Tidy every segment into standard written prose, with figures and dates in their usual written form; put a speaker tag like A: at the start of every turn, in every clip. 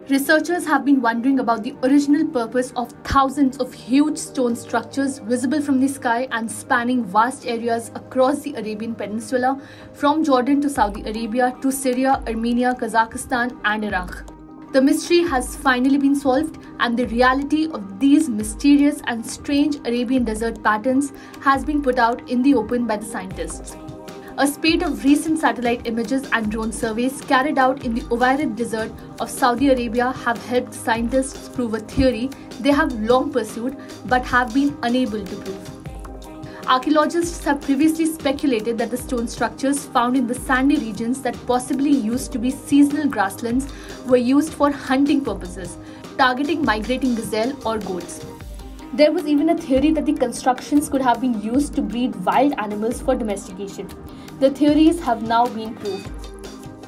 A: Researchers have been wondering about the original purpose of thousands of huge stone structures visible from the sky and spanning vast areas across the Arabian Peninsula, from Jordan to Saudi Arabia to Syria, Armenia, Kazakhstan, and Iraq. The mystery has finally been solved, and the reality of these mysterious and strange Arabian Desert patterns has been put out in the open by the scientists. A spate of recent satellite images and drone surveys carried out in the Arabian Desert of Saudi Arabia have helped scientists prove a theory they have long pursued but have been unable to prove. Archaeologists have previously speculated that the stone structures found in the sandy regions that possibly used to be seasonal grasslands were used for hunting purposes, targeting migrating gazelle or goats. There was even a theory that the constructions could have been used to breed wild animals for domestication. The theories have now been proved.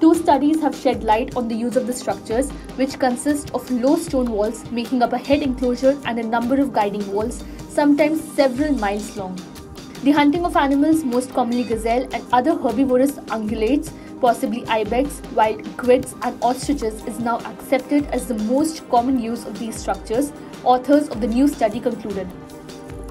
A: Two studies have shed light on the use of the structures, which consist of low stone walls making up a head enclosure and a number of guiding walls, sometimes several miles long. The hunting of animals, most commonly gazelle and other herbivorous ungulates, possibly ibex, wild equids and ostriches, is now accepted as the most common use of these structures, authors of the new study concluded.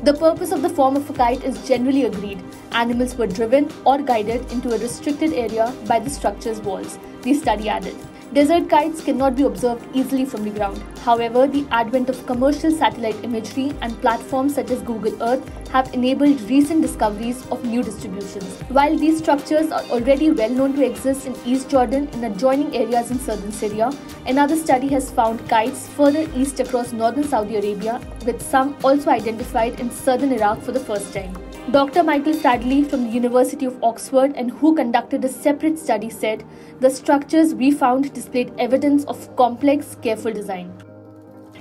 A: The purpose of the form of a kite is generally agreed. Animals were driven or guided into a restricted area by the structure's walls, the study added. Desert kites cannot be observed easily from the ground. However, the advent of commercial satellite imagery and platforms such as Google Earth have enabled recent discoveries of new distributions. While these structures are already well known to exist in East Jordan and adjoining areas in southern Syria, another study has found kites further east across northern Saudi Arabia, with some also identified in southern Iraq for the first time. Dr. Michael Fradley from the University of Oxford, and who conducted a separate study, said, "The structures we found displayed evidence of complex, careful design."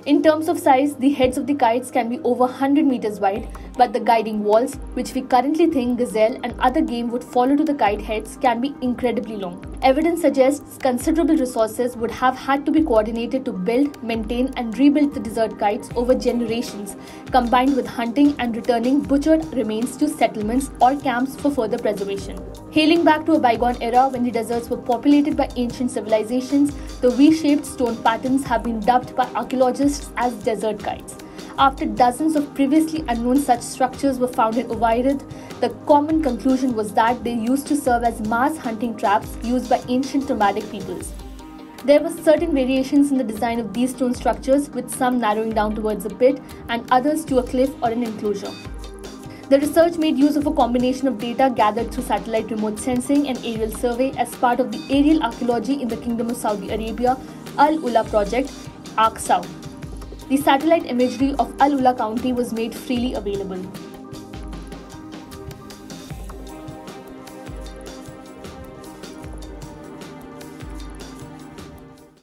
A: In terms of size, the heads of the kites can be over 100 meters wide, but the guiding walls, which we currently think gazelle and other game would follow to the kite heads, can be incredibly long. Evidence suggests considerable resources would have had to be coordinated to build, maintain and rebuild the desert kites over generations, combined with hunting and returning butchered remains to settlements or camps for further preservation. Hailing back to a bygone era when the deserts were populated by ancient civilizations, the V-shaped stone patterns have been dubbed by archaeologists as desert kites. After dozens of previously unknown such structures were found in Uwairid, the common conclusion was that they used to serve as mass hunting traps used by ancient nomadic peoples. There were certain variations in the design of these stone structures, with some narrowing down towards a pit and others to a cliff or an enclosure. The research made use of a combination of data gathered through satellite remote sensing and aerial survey as part of the Aerial Archaeology in the Kingdom of Saudi Arabia Al-Ula project, ARC-SAU. The satellite imagery of Al-Ula County was made freely available.